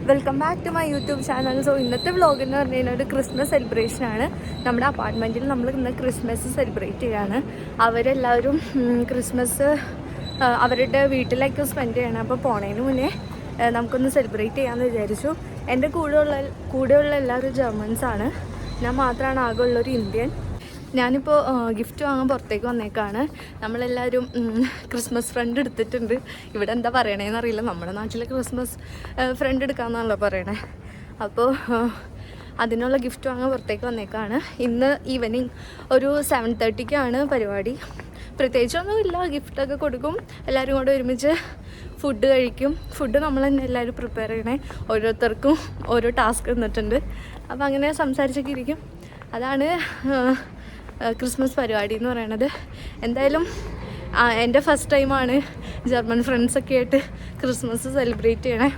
Welcome back to my YouTube channel. So ഇന്നത്തെ vlog എന്ന് പറഞ്ഞു കഴിഞ്ഞാൽ ഒരു ക്രിസ്മസ് സെലിബ്രേഷനാണ്. നമ്മുടെ അപ്പാർട്ട്മെൻറ്റിൽ നമ്മൾ ഇന്ന് ക്രിസ്മസ് സെലിബ്രേറ്റ് ചെയ്യാണ്. അവരെല്ലാവരും ക്രിസ്മസ് അവരുടെ വീട്ടിലേക്ക് സ്പെൻഡ് ചെയ്യണം. അപ്പോൾ പോണതിന് മുന്നേ നമുക്കൊന്ന് സെലിബ്രേറ്റ് ചെയ്യാമെന്ന് വിചാരിച്ചു. എൻ്റെ കൂടെയുള്ള എല്ലാവരും ജർമ്മൻസാണ്. ഞാൻ മാത്രമാണ് ആകെ ഉള്ളൊരു ഇന്ത്യൻ. ഞാനിപ്പോൾ ഗിഫ്റ്റ് വാങ്ങാൻ പുറത്തേക്ക് വന്നേക്കാണ്. നമ്മളെല്ലാവരും ക്രിസ്മസ് ഫ്രണ്ട് എടുത്തിട്ടുണ്ട്. ഇവിടെ എന്താ പറയണേന്ന് അറിയില്ല. നമ്മുടെ നാട്ടിൽ ക്രിസ്മസ് ഫ്രണ്ട് എടുക്കാമെന്നാണല്ലോ പറയണേ. അപ്പോൾ അതിനുള്ള ഗിഫ്റ്റ് വാങ്ങാൻ പുറത്തേക്ക് വന്നേക്കാണ്. ഇന്ന് ഈവനിങ് ഒരു 7:30ക്കാണ് പരിപാടി. പ്രത്യേകിച്ചൊന്നുമില്ല, ഗിഫ്റ്റൊക്കെ കൊടുക്കും, എല്ലാവരും കൂടെ ഒരുമിച്ച് ഫുഡ് കഴിക്കും. ഫുഡ് നമ്മൾ തന്നെ എല്ലാവരും പ്രിപ്പയർ ചെയ്യണേ. ഓരോരുത്തർക്കും ഓരോ ടാസ്ക് തന്നിട്ടുണ്ട്. അപ്പോൾ അങ്ങനെ സംസാരിച്ചൊക്കെ ഇരിക്കും. അതാണ് ക്രിസ്മസ് പരിപാടി എന്ന് പറയണത്. എന്തായാലും എൻ്റെ ഫസ്റ്റ് ടൈമാണ് ജർമ്മൻ ഫ്രണ്ട്സൊക്കെ ആയിട്ട് ക്രിസ്മസ് സെലിബ്രേറ്റ് ചെയ്യണേ.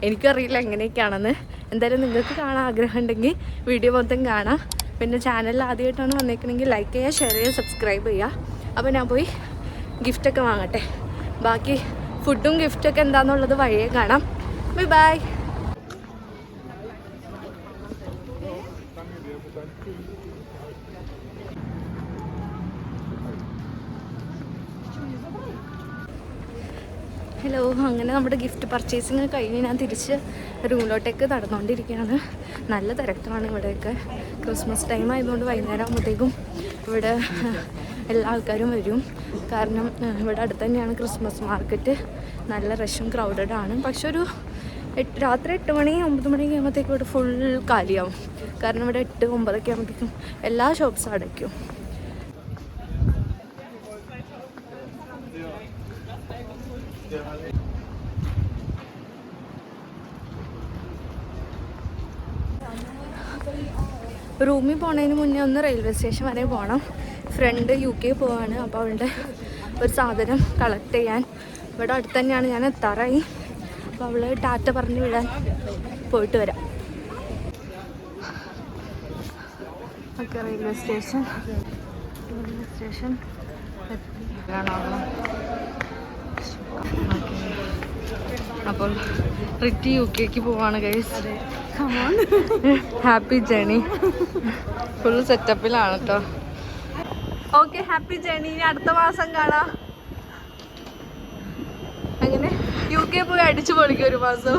എനിക്കറിയില്ല എങ്ങനെയൊക്കെയാണെന്ന്. എന്തായാലും നിങ്ങൾക്ക് കാണാൻ ആഗ്രഹം ഉണ്ടെങ്കിൽ വീഡിയോ മൊത്തം കാണാം. പിന്നെ ചാനലിൽ ആദ്യമായിട്ടാണ് വന്നേക്കണമെങ്കിൽ ലൈക്ക് ചെയ്യുക, ഷെയർ ചെയ്യുക, സബ്സ്ക്രൈബ് ചെയ്യുക. അപ്പോൾ ഞാൻ പോയി ഗിഫ്റ്റൊക്കെ വാങ്ങട്ടെ. ബാക്കി ഫുഡും ഗിഫ്റ്റൊക്കെ എന്താണെന്നുള്ളത് വഴിയേ കാണാം. Bye bye. ഹലോ. അങ്ങനെ നമ്മുടെ ഗിഫ്റ്റ് പർച്ചേസിങ് കഴിഞ്ഞ് ഞാൻ തിരിച്ച് റൂമിലോട്ടേക്ക് നടന്നുകൊണ്ടിരിക്കുകയാണ്. നല്ല തിരക്കാണ് ഇവിടെയൊക്കെ. ക്രിസ്മസ് ടൈം ആയതുകൊണ്ട് വൈകുന്നേരം ആകുമ്പോഴത്തേക്കും ഇവിടെ എല്ലാ ആൾക്കാരും വരും. കാരണം ഇവിടെ അടുത്ത് തന്നെയാണ് ക്രിസ്മസ് മാർക്കറ്റ്. നല്ല റഷും ക്രൗഡഡ് ആണ്. പക്ഷെ ഒരു രാത്രി 8 മണി 9 മണിയൊക്കെ ആകുമ്പോഴത്തേക്കും ഇവിടെ ഫുൾ കാലിയാവും. കാരണം ഇവിടെ 8 9 ആകുമ്പോഴത്തേക്കും എല്ലാ ഷോപ്സും അടയ്ക്കും. റൂമിൽ പോണതിന് മുന്നേ ഒന്ന് റെയിൽവേ സ്റ്റേഷൻ വരെ പോകണം. ഫ്രണ്ട് UK പോവാണ്. അപ്പോൾ അവളുടെ ഒരു സാധനം കളക്ട് ചെയ്യാൻ ഇവിടെ അടുത്ത് തന്നെയാണ്. ഞാൻ എത്താറായി. അപ്പോൾ അവൾ ടാറ്റ പറഞ്ഞ് വിടാൻ പോയിട്ട് വരാം. ഓക്കെ, റെയിൽവേ സ്റ്റേഷൻ അപ്പോൾ റിറ്റി UK പോവാണ് ഗൈസ്. Happy journey. ഫുൾ സെറ്റപ്പിലാണ് കേട്ടോ. Okay, happy journey. ഇനി അടുത്ത മാസം കാണാം. അങ്ങനെ UK പോയി അടിച്ചു പൊളിക്കും ഒരു മാസം.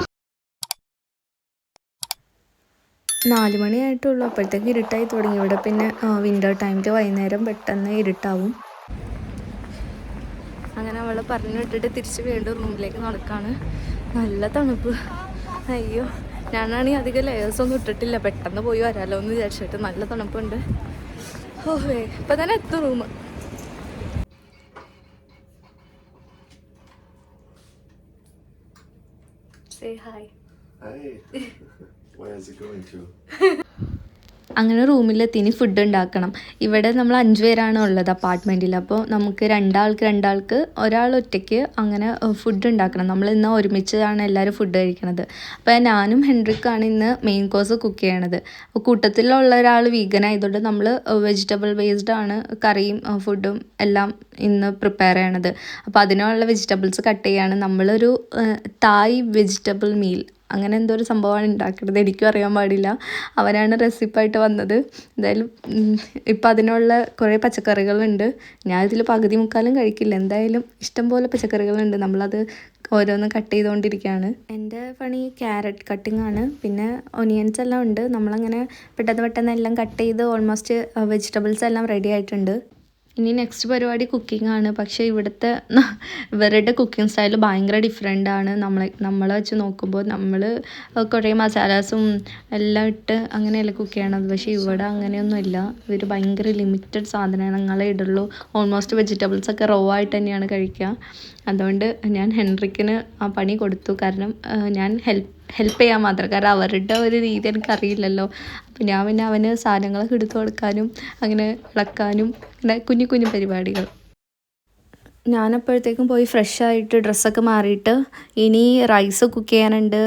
4 മണിയായിട്ടുള്ളൂ. അപ്പോഴത്തേക്ക് ഇരുട്ടായി തുടങ്ങി ഇവിടെ. പിന്നെ വിൻ്റർ ടൈമിൽ വൈകുന്നേരം പെട്ടെന്ന് ഇരുട്ടാവും. അങ്ങനെ അവളെ പറഞ്ഞു വിട്ടിട്ട് തിരിച്ച് വീണ്ടും റൂമിലേക്ക് നടക്കാണ്. നല്ല തണുപ്പ്. അയ്യോ, ഞാനാണെങ്കിൽ അധികം ലെയേഴ്സൊന്നും ഇട്ടിട്ടില്ല. പെട്ടെന്ന് പോയി വരാമല്ലോ എന്ന് വിചാരിച്ചിട്ട്. നല്ല തണുപ്പുണ്ട്. ഓഹേ, ഇപ്പം തന്നെ എത്തും room. Say hi. Hi. Where is it going to? അങ്ങനെ റൂമിലെത്തി. ഇനി ഫുഡ് ഉണ്ടാക്കണം. ഇവിടെ നമ്മൾ 5 പേരാണ് ഉള്ളത് അപ്പാർട്ട്മെൻറ്റിൽ. അപ്പോൾ നമുക്ക് രണ്ടാൾക്ക് ഒരാൾ ഒറ്റയ്ക്ക് അങ്ങനെ ഫുഡ് ഉണ്ടാക്കണം. നമ്മൾ ഇന്ന് ഒരുമിച്ചാണ് എല്ലാവരും ഫുഡ് കഴിക്കണത്. അപ്പോൾ ഞാനും ഹെൻറിക്കാണ് ഇന്ന് മെയിൻ കോഴ്സ് കുക്ക് ചെയ്യണത്. അപ്പോൾ കൂട്ടത്തിലുള്ള ഒരാൾ വീഗൻ ആയതുകൊണ്ട് നമ്മൾ വെജിറ്റബിൾ ബേസ്ഡ് ആണ് കറിയും ഫുഡും എല്ലാം ഇന്ന് പ്രിപ്പയർ ചെയ്യണത്. അപ്പോൾ അതിനുള്ള വെജിറ്റബിൾസ് കട്ട് ചെയ്യാണ്. നമ്മളൊരു തായ് വെജിറ്റബിൾ മീൽ അങ്ങനെ എന്തോ ഒരു സംഭവമാണ് ഉണ്ടാക്കുന്നത്. എനിക്കും അറിയാൻ പാടില്ല. അവരാണ് റെസിപ്പായിട്ട് വന്നത്. എന്തായാലും ഇപ്പം അതിനുള്ള കുറേ പച്ചക്കറികളുണ്ട്. ഞാൻ ഇതിൽ പകുതി മുക്കാലും കഴിക്കില്ല. എന്തായാലും ഇഷ്ടംപോലെ പച്ചക്കറികളുണ്ട്. നമ്മളത് ഓരോന്ന് കട്ട് ചെയ്തുകൊണ്ടിരിക്കുകയാണ്. എൻ്റെ പണി ക്യാരറ്റ് കട്ടിംഗ് ആണ്. പിന്നെ ഒനിയൻസ് എല്ലാം ഉണ്ട്. നമ്മളങ്ങനെ പെട്ടെന്ന് എല്ലാം കട്ട് ചെയ്ത് ഓൾമോസ്റ്റ് വെജിറ്റബിൾസ് എല്ലാം റെഡി ആയിട്ടുണ്ട്. ഇനി നെക്സ്റ്റ് പരിപാടി കുക്കിംഗ് ആണ്. പക്ഷേ ഇവരുടെ കുക്കിംഗ് സ്റ്റൈൽ ഭയങ്കര ഡിഫറെൻ്റ് ആണ്. നമ്മളെ വെച്ച് നോക്കുമ്പോൾ നമ്മൾ കുറേ മസാലാസും എല്ലാം ഇട്ട് അങ്ങനെയല്ല കുക്ക് ചെയ്യണത്. പക്ഷേ ഇവിടെ അങ്ങനെയൊന്നുമില്ല. ഇവർ ഭയങ്കര ലിമിറ്റഡ് സാധനങ്ങളെ ഇടുള്ളൂ. ഓൾമോസ്റ്റ് വെജിറ്റബിൾസൊക്കെ റോ ആയിട്ട് തന്നെയാണ് കഴിക്കുക. അതുകൊണ്ട് ഞാൻ ഹെൻറിക്കിന് ആ പണി കൊടുത്തു. കാരണം ഞാൻ ഹെൽപ്പ് ചെയ്യാൻ മാത്രം. കാരണം അവരുടെ ഒരു രീതി എനിക്കറിയില്ലല്ലോ. അപ്പം ഞാൻ പിന്നെ അവന് സാധനങ്ങളൊക്കെ എടുത്തു കൊടുക്കാനും അങ്ങനെ ഇളക്കാനും അങ്ങനെ കുഞ്ഞു പരിപാടികൾ. ഞാനപ്പോഴത്തേക്കും പോയി ഫ്രഷായിട്ട് ഡ്രസ്സൊക്കെ മാറിയിട്ട് ഇനി റൈസ് കുക്ക് ചെയ്യാനുണ്ട്.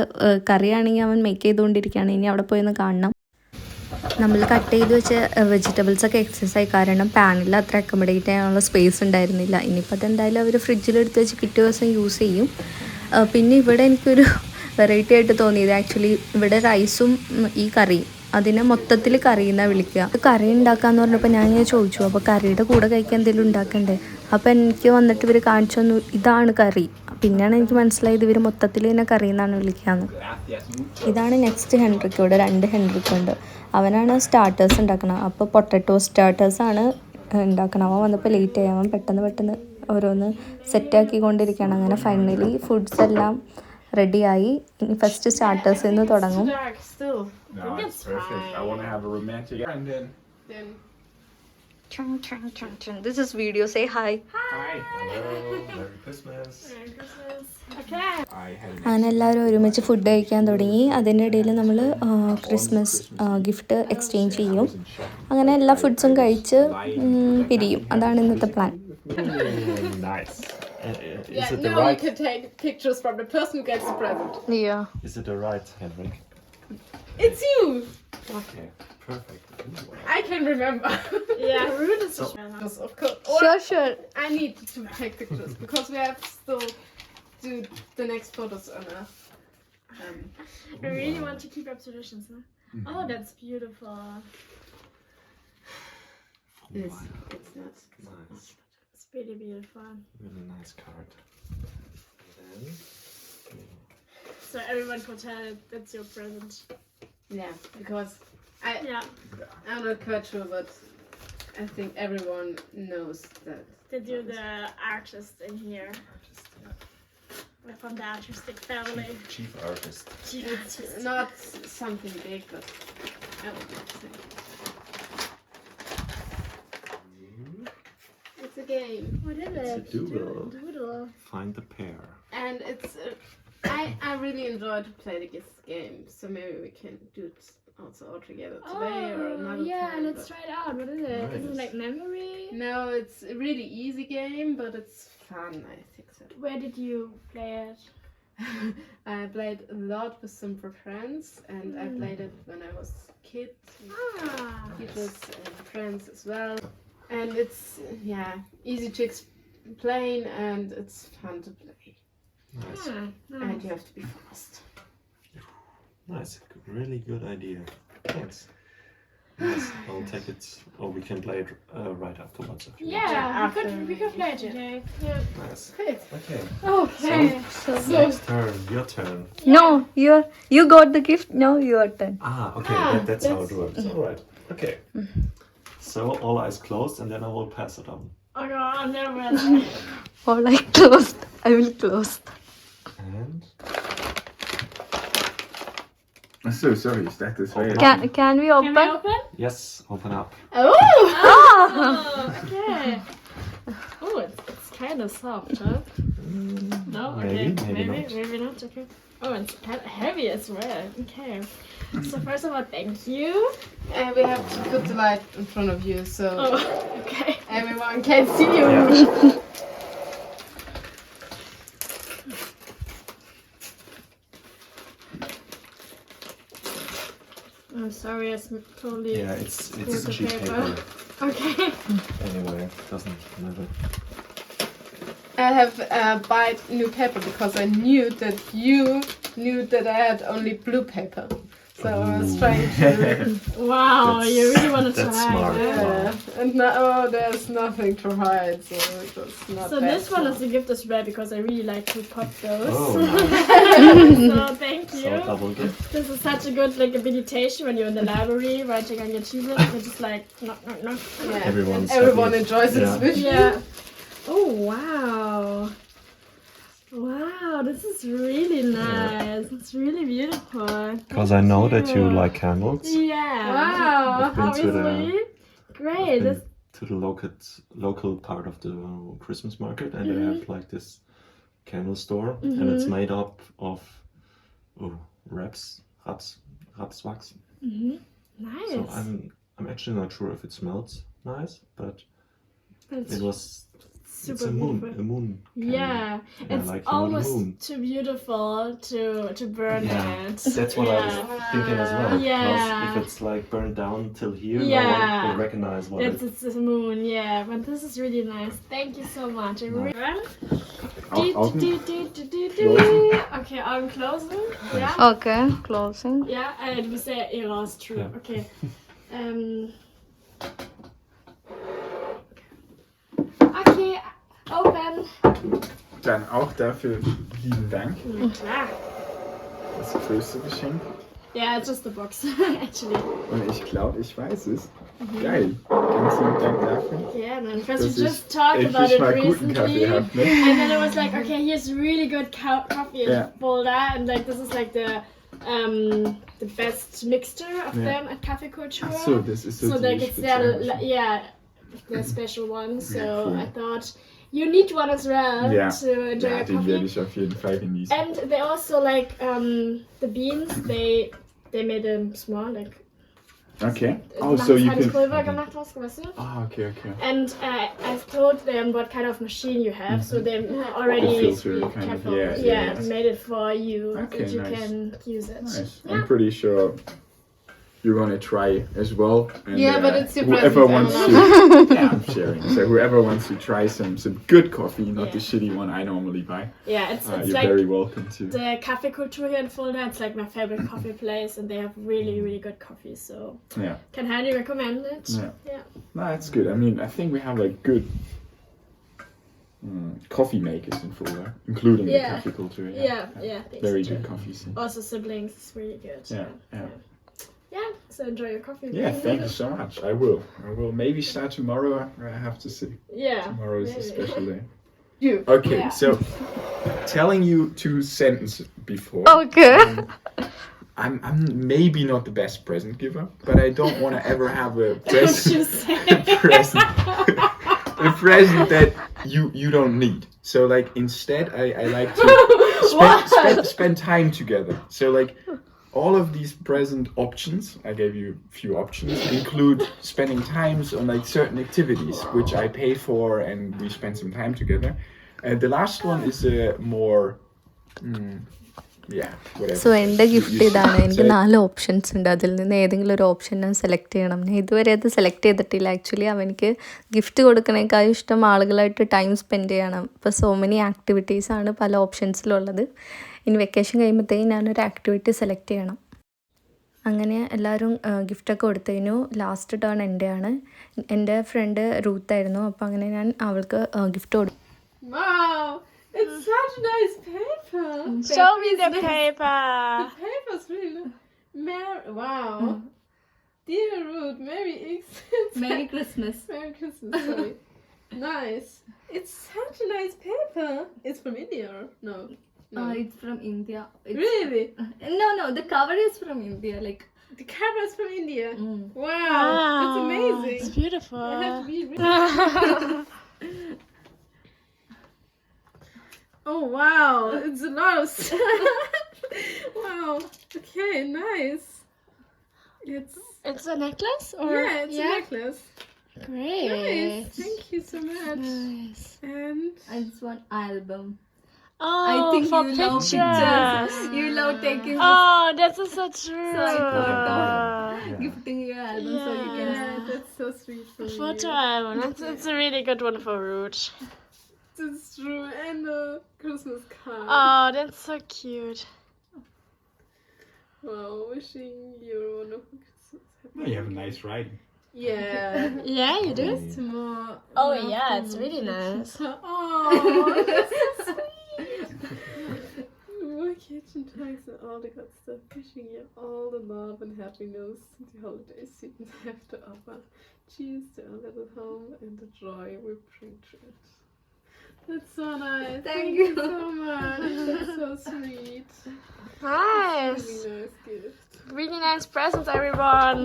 കറിയാണെങ്കിൽ അവൻ മേക്ക് ചെയ്തുകൊണ്ടിരിക്കുകയാണ്. ഇനി അവിടെ പോയി ഒന്ന് കാണണം. നമ്മൾ കട്ട് ചെയ്ത് വെച്ച വെജിറ്റബിൾസൊക്കെ എക്സസൈസ് കാരണം പാനിൽ അത്ര അക്കോമഡേറ്റ് ചെയ്യാനുള്ള സ്പേസ് ഉണ്ടായിരുന്നില്ല. ഇനിയിപ്പോൾ അതെന്തായാലും അവർ ഫ്രിഡ്ജിലെടുത്ത് വെച്ച് പിറ്റേ ദിവസം യൂസ് ചെയ്യും. പിന്നെ ഇവിടെ എനിക്കൊരു വെറൈറ്റി ആയിട്ട് തോന്നിയത് ആക്ച്വലി ഇവിടെ റൈസും ഈ കറിയും അതിനെ മൊത്തത്തിൽ കറി എന്നാണ് വിളിക്കുക. കറി ഉണ്ടാക്കാന്ന് പറഞ്ഞപ്പോൾ ഞാൻ ഇങ്ങനെ ചോദിച്ചു, അപ്പോൾ കറിയുടെ കൂടെ കഴിക്കാൻ എന്തെങ്കിലും ഉണ്ടാക്കണ്ടേ? അപ്പോൾ എനിക്ക് വന്നിട്ട് ഇവർ കാണിച്ചു തന്നു ഇതാണ് കറി. പിന്നെയാണ് എനിക്ക് മനസ്സിലായത് ഇവർ മൊത്തത്തിൽ തന്നെ കറി എന്നാണ് വിളിക്കുകയെന്ന്. ഇതാണ് നെക്സ്റ്റ് ഹെൻറിക്ക്. ഇവിടെ 2 ഹെൻറിക്ക് ഉണ്ട്. അവനാണ് സ്റ്റാർട്ടേഴ്സ് ഉണ്ടാക്കണം. അപ്പോൾ പൊട്ടറ്റോ സ്റ്റാർട്ടേഴ്സാണ് ഉണ്ടാക്കണം. അവൻ വന്നപ്പോൾ ലേറ്റ് ആയി. അവൻ പെട്ടെന്ന് ഓരോന്ന് സെറ്റാക്കിക്കൊണ്ടിരിക്കുകയാണ്. അങ്ങനെ ഫൈനലി ഫുഡ്സ് എല്ലാം റെഡിയായി. ഇനി ഫസ്റ്റ് സ്റ്റാർട്ടേഴ്സിൽ നിന്ന് തുടങ്ങും. No, it's perfect. I want to have a romantic and then This is video. Say hi. hi. Hello, Merry Christmas. I had അങ്ങനെ എല്ലാവരും ഒരുമിച്ച് ഫുഡ് കഴിക്കാൻ തുടങ്ങി. അതിൻ്റെ ഇടയിൽ നമ്മൾ ക്രിസ്മസ് ഗിഫ്റ്റ് എക്സ്ചേഞ്ച് ചെയ്യും. അങ്ങനെ എല്ലാ ഫുഡ്സും കഴിച്ച് പിരിയും. അതാണ് ഇന്നത്തെ plan. nice. Is it the now you right? can take pictures from the person who gets the present. Is it the right, Henrik? It's you! Okay, perfect. I can remember. Yeah, Ruud is So- Yes, of course. Or Sure. I need to take pictures because we have still do the next photos on us. I really want to keep up traditions, huh? Oh, that's beautiful. It's not. Nice. It's really beautiful. Really nice card. And then, So everyone can tell that's your present. Yeah, because Yeah. I'm not quite sure, but I think everyone knows that. That you're the artist in here. We're from the artistic family. chief artist. It's not something big, but I would like to say. It's a game. What is It's a it? doodle. Doodle. Find the pair. And it's I really enjoy to play this game, so maybe we can do it also all together today or another yeah, time. let's try it out. What is it? Is it Nice. like memory? No, it's a really easy game, but it's fun, I think so. Where did you play it? I played a lot with some friends, and I played it when I was a kid, Ah. teachers and friends as well. And it's easy to explain, and it's fun to play. Nice. And you have to be fast. Nice. Really good idea. Thanks. Nice. I'll take it, or we can play it right afterwards. If you want. Yeah, we could play it today. Yeah. Nice. Great. Okay. Okay. Next turn. Your turn. No, you got the gift. Now your turn. Okay. That's how it works. All right. Okay. So all eyes closed, and then I will pass it on. Oh no, I'll never read Or like closed. I will close. And I'm so sorry. That is very. Can we Can open? I open? yes, open up. Oh! Oh, okay. Oh, it's kind of soft, huh? No, okay. Maybe not. Not. Okay. Oh, it's kind of heavy as well. Okay. So first of all, thank you. And we have to put the light in front of you so Oh, okay. everyone can see you. Yeah. I'm sorry, it's totally. Yeah, it's With the cheap paper. paper. Okay. Anyway, doesn't matter. I have bought new paper because I knew that you knew that I had only blue paper. So I was trying to. Wow, you really want to That's try. smart. Yeah. And now there's nothing to hide, so it was not So bad. this one is a gift as well because I really like to pop those. Oh, nice. So thank So you. double gift. This is such a good like meditation when you're in the library writing on your achievements. It's just like knock knock knock. Yeah. Everyone's Everyone happy. enjoys it, Yeah. especially. Yeah. Oh wow. Wow, this is really nice. It's really beautiful. Because I know that you like candles. Yeah. Wow. I've been to the- Obviously. Great. Been This, to the local part of the Christmas market, and they have like this candle store, and it's made up of rapswax. nice. So I'm actually not sure if it smells nice, but That's it was. It's super a moon. beautiful. A moon. candle. Yeah, it's like, you know, the almost moon. too beautiful to burn Yeah, it. that's what I was thinking as well. Yeah. Because if it's like burned down till here, no Yeah. one will recognize what It's the moon, yeah. But this is really nice. Thank you so much. I really... Okay, I'm closing. Yeah. Okay closing. Yeah, and we say Eros true. Yeah. Okay. Okay, open. Dann auch dafür lieben Dank. Klar. Das größte Geschenk. Yeah, it's just the box, actually. Und ich glaube, ich weiß es. Geil. Ganz lieben Dank dafür. Yeah, man, because we Dass ich just talked about endlich it mal guten recently. Kaffee habe. Ne? And then it was like, okay, here's really good coffee Yeah. folder, and like this is like the best mixture of Yeah. them at Cafe Cultura. Ach so, das ist so So die like it's their Spezialversion. their special one. So Ja, cool. I thought you need one as well Ja. to enjoy Ja, your den werde coffee. ich auf jeden Fall genießen. And they also like the beans. They made them small, like. Okay. Oh, nach so you Hans can. Pulver gemacht was, weißt du? Ah, okay, okay. And I've told them what kind of machine you have, so they already The filter kind of, yeah. made it for you, Okay, that you nice. can use it. Nice. I'm pretty sure you're gonna try as well. And, Yeah, but it's your whoever present, wants I'm to. Yeah, I'm sharing. So whoever wants to try some good coffee, not the Yeah. shitty one I normally buy, Yeah, it's you're like very welcome to. the Cafe Cultura here in Fulda. It's like my favorite coffee place, and they have really good coffee. So Yeah. can highly recommend it. Yeah. No, that's good. I mean, I think we have like good coffee makers in Fulda, including the Yeah. Cafe Culture. Yeah. Thanks, Very too. good coffee scene. Also, siblings is really good. Yeah. Yeah. So enjoy your coffee. Yeah, thank you so much. I will maybe start tomorrow. I have to see. Yeah. Tomorrow is a maybe. special day. You. Okay, Yeah. so telling you 2 sentences before. Okay. I'm maybe not the best present giver, but I don't want to ever have a What present you say? a present that you don't need. So like instead I like to spend time together. So like all of these present options, I gave you a few options, include spending times on like certain activities which I pay for and we spend some time together. The last one is a more whatever. So എൻ്റെ gift You- ഇതാണ്. എനിക്ക് so- 4 options ഉണ്ട്. അതിൽ നിന്ന് ഏതെങ്കിലും ഒരു option ഞാൻ select ചെയ്യണം. ഞാൻ ഇതുവരെ അത് സെലക്ട് ചെയ്തിട്ടില്ല. ആക്ച്വലി അവനിക്ക് ഗിഫ്റ്റ് കൊടുക്കണേക്കാളും ഇഷ്ടം ആളുകളായിട്ട് ടൈം സ്പെൻഡ് ചെയ്യണം. ഇപ്പോൾ സോ മെനി ആക്ടിവിറ്റീസാണ് പല ഓപ്ഷൻസിലുള്ളത്. ഇനി വെക്കേഷൻ കഴിയുമ്പോഴത്തേക്കും ഞാനൊരു ആക്ടിവിറ്റി സെലക്ട് ചെയ്യണം. അങ്ങനെ എല്ലാവരും ഗിഫ്റ്റൊക്കെ കൊടുത്തതിനു ലാസ്റ്റ് ടേൺ എൻ്റെയാണ്. എൻ്റെ ഫ്രണ്ട് റൂത്തായിരുന്നു. അപ്പോൾ അങ്ങനെ ഞാൻ അവൾക്ക് ഗിഫ്റ്റ് കൊടുത്തു. Wow, it's such nice paper. Show me the paper. The paper's really wow. Dear Ruth, Merry Xmas. Merry Christmas. Merry Christmas, sorry. Nice. It's such a nice paper. It's from India, or no? It's from India. Really? No, the cover is from India. Like, The camera's from India. Wow, that's amazing. It's beautiful. I have to be Oh wow, it's a lot of stuff. Wow. Okay, nice. It's a necklace, or Yeah, it's a necklace. Great. Nice. Thank you so much. Nice. And it's one album. Oh, I think for you love pictures. You love taking Oh, that's so true. So I thought of gifting your album so you can. yeah, that's so sweet for me. Photo album. It's a really good one for Root. That's true. And a Christmas card. Oh, that's so cute. Wow, wishing you a wonderful Christmas. Oh, you have a nice writing. Yeah. Yeah, you do. Tomorrow. Oh yeah, it's really nice. Oh, that's so sweet. More kitchen toys and all the good stuff. Wishing you all the love and happiness the holiday season have to offer. Cheers to our little home and the joy we bring to it. That's so nice. Thank you you. so much. That's so sweet. Nice. Really nice gift. Really nice presents, everyone.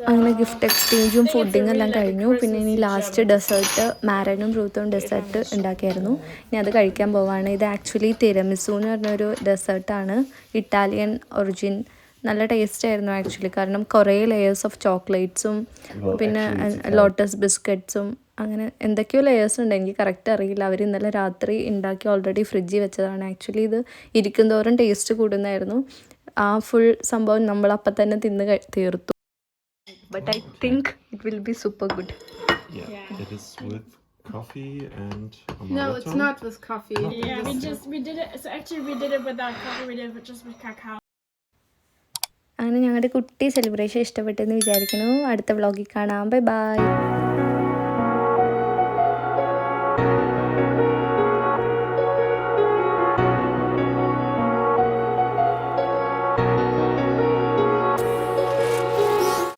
അങ്ങനെ gift എക്സ്ചേഞ്ചും ഫുഡിങ്ങും എല്ലാം കഴിഞ്ഞു. പിന്നെ ഇനി last dessert മാരനും റൂത്തും dessert ഉണ്ടാക്കിയായിരുന്നു. ഇനി അത് കഴിക്കാൻ പോവാണ്. ഇത് ആക്ച്വലി തിരമിസു എന്ന് പറഞ്ഞൊരു ഡെസേർട്ടാണ്. Italian origin. നല്ല ടേസ്റ്റ് ആയിരുന്നു ആക്ച്വലി. കാരണം കുറേ ലെയേഴ്സ് ഓഫ് ചോക്ലേറ്റ്സും പിന്നെ ലോട്ടസ് ബിസ്ക്കറ്റ്സും അങ്ങനെ എന്തൊക്കെയോ ലെയേഴ്സ് ഉണ്ട്. എനിക്ക് കറക്റ്റ് അറിയില്ല. അവർ ഇന്നലെ രാത്രി ഉണ്ടാക്കി ഓൾറെഡി ഫ്രിഡ്ജിൽ വെച്ചതാണ്. ആക്ച്വലി ഇത് ഇരിക്കുന്തോറും ടേസ്റ്റ് കൂടുന്നായിരുന്നു. ആ ഫുൾ സംഭവം നമ്മൾ അപ്പം തന്നെ തിന്ന് തീർത്തു. But I think it will be super good. Yeah, Yeah. it is with coffee and amaretto. No, it's not with coffee. Not with Yeah, we did it. So actually, we did it without coffee. We did it just with cacao. അങ്ങനെ ഞങ്ങളുടെ കുട്ടി celebration ഇഷ്ടപ്പെട്ടെന്ന് വിചാരിക്കുന്നു. അടുത്ത വ്ളോഗിൽ കാണാം. Bye bye.